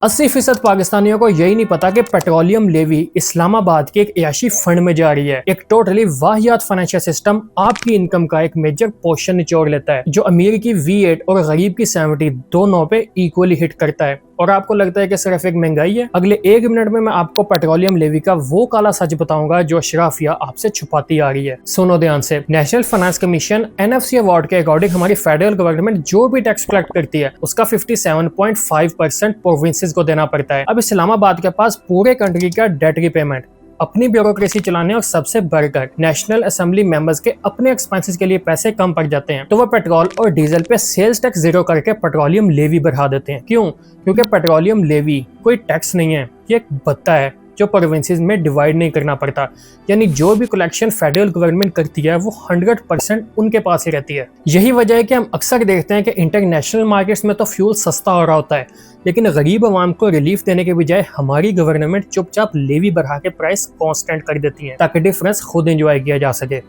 80% पाकिस्तानियों को यही नहीं पता कि पेट्रोलियम लेवी इस्लामाबाद के एक ऐशी फंड में जा रही है। एक टोटली वाहियात फाइनेंशियल सिस्टम आपकी इनकम का एक मेजर पोर्शन निचोड़ लेता है, जो अमीर की V8 और गरीब की 70 दोनों पे इक्वली हिट करता है। और आपको लगता है कि सिर्फ एक महंगाई है। अगले 1 मिनट में मैं आपको पेट्रोलियम लेवी का वो काला सच बताऊंगा जो अशराफिया आपसे छुपाती आ रही है। सुनो ध्यान से। National finance commission NFC award के अकॉर्डिंग हमारी फेडरल गवर्नमेंट जो भी टैक्स कलेक्ट करती है उसका 57.5% प्रोविंसेस को देना पड़ता है। अब इस्लामाबाद के पास पूरे कंट्री का डेट रिपेमेंट, अपनी ब्यूरोक्रेसी चलाने और सबसे बढ़कर नेशनल असेंबली मेंबर्स के अपने एक्सपेंसेस के लिए पैसे कम पड़ जाते हैं, तो वह पेट्रोल और डीजल पे सेल्स टैक्स जीरो करके पेट्रोलियम लेवी बढ़ा देते हैं। क्यों? क्योंकि पेट्रोलियम लेवी कोई टैक्स नहीं है, ये एक भत्ता है जो प्रोविंसेस में डिवाइड नहीं करना पड़ता। यानी जो भी कलेक्शन फेडरल गवर्नमेंट करती है वो 100% उनके पास ही रहती है। यही वजह है कि हम अक्सर देखते हैं कि इंटरनेशनल मार्केट्स में तो फ्यूल सस्ता हो रहा होता है, लेकिन गरीब आवाम को रिलीफ देने के बजाय हमारी गवर्नमेंट चुपचाप लेवी बढ़ा के प्राइस कांस्टेंट कर देती है ताकि डिफरेंस खुद एंजॉय किया जा सके।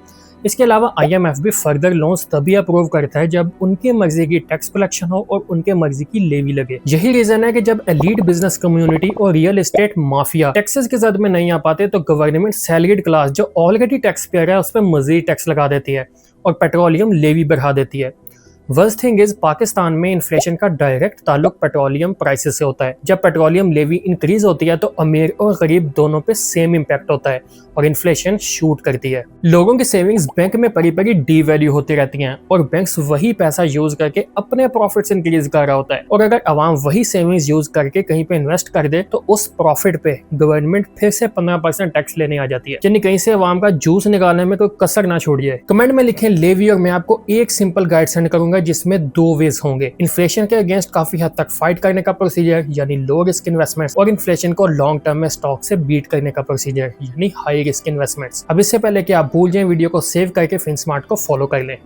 इसके अलावा IMF भी फर्दर लोन्स तभी अप्रूव करता है जब उनके मर्जी की टैक्स कलेक्शन हो और उनके मर्जी की लेवी लगे। यही रीजन है कि जब एलीट बिजनेस कम्युनिटी और रियल एस्टेट माफिया टैक्सेस के जद में नहीं आ पाते तो गवर्नमेंट सैलरीड क्लास जो ऑलरेडी टैक्स पेयर है उस पर मजीद टैक्स लगा देती है और पेट्रोलियम लेवी बढ़ा देती है। वर्स्ट थिंग इज पाकिस्तान में इन्फ्लेशन का डायरेक्ट ताल्लुक पेट्रोलियम प्राइसेस से होता है। जब पेट्रोलियम लेवी इंक्रीज होती है तो अमीर और गरीब दोनों पे सेम इम्पैक्ट होता है और इन्फ्लेशन शूट करती है। लोगों की सेविंग्स बैंक में पड़ी पड़ी डीवैल्यू होती रहती हैं और बैंक्स वही पैसा यूज करके अपने प्रॉफिट्स इंक्रीज कर रहा होता है। और अगर अवाम वही सेविंग्स यूज करके कहीं पे इन्वेस्ट कर दे तो उस प्रॉफिट पे गवर्नमेंट फिर से 15% टैक्स लेने आ जाती है। यानी कहीं से अवाम का जूस निकालने में कोई कसर ना छोड़िए। कमेंट में लिखें लेवी और मैं आपको एक सिंपल गाइड सेंड करूंगा जिसमें 2 वेज होंगे। इन्फ्लेशन के अगेंस्ट काफी हद तक फाइट करने का प्रोसीजर यानी लो रिस्क इन्वेस्टमेंट्स, और इन्फ्लेशन को लॉन्ग टर्म में स्टॉक से बीट करने का प्रोसीजर यानी हाई रिस्क इन्वेस्टमेंट्स। अब इससे पहले कि आप भूल जाएं, वीडियो को सेव करके फिनस्मार्ट को फॉलो कर लें।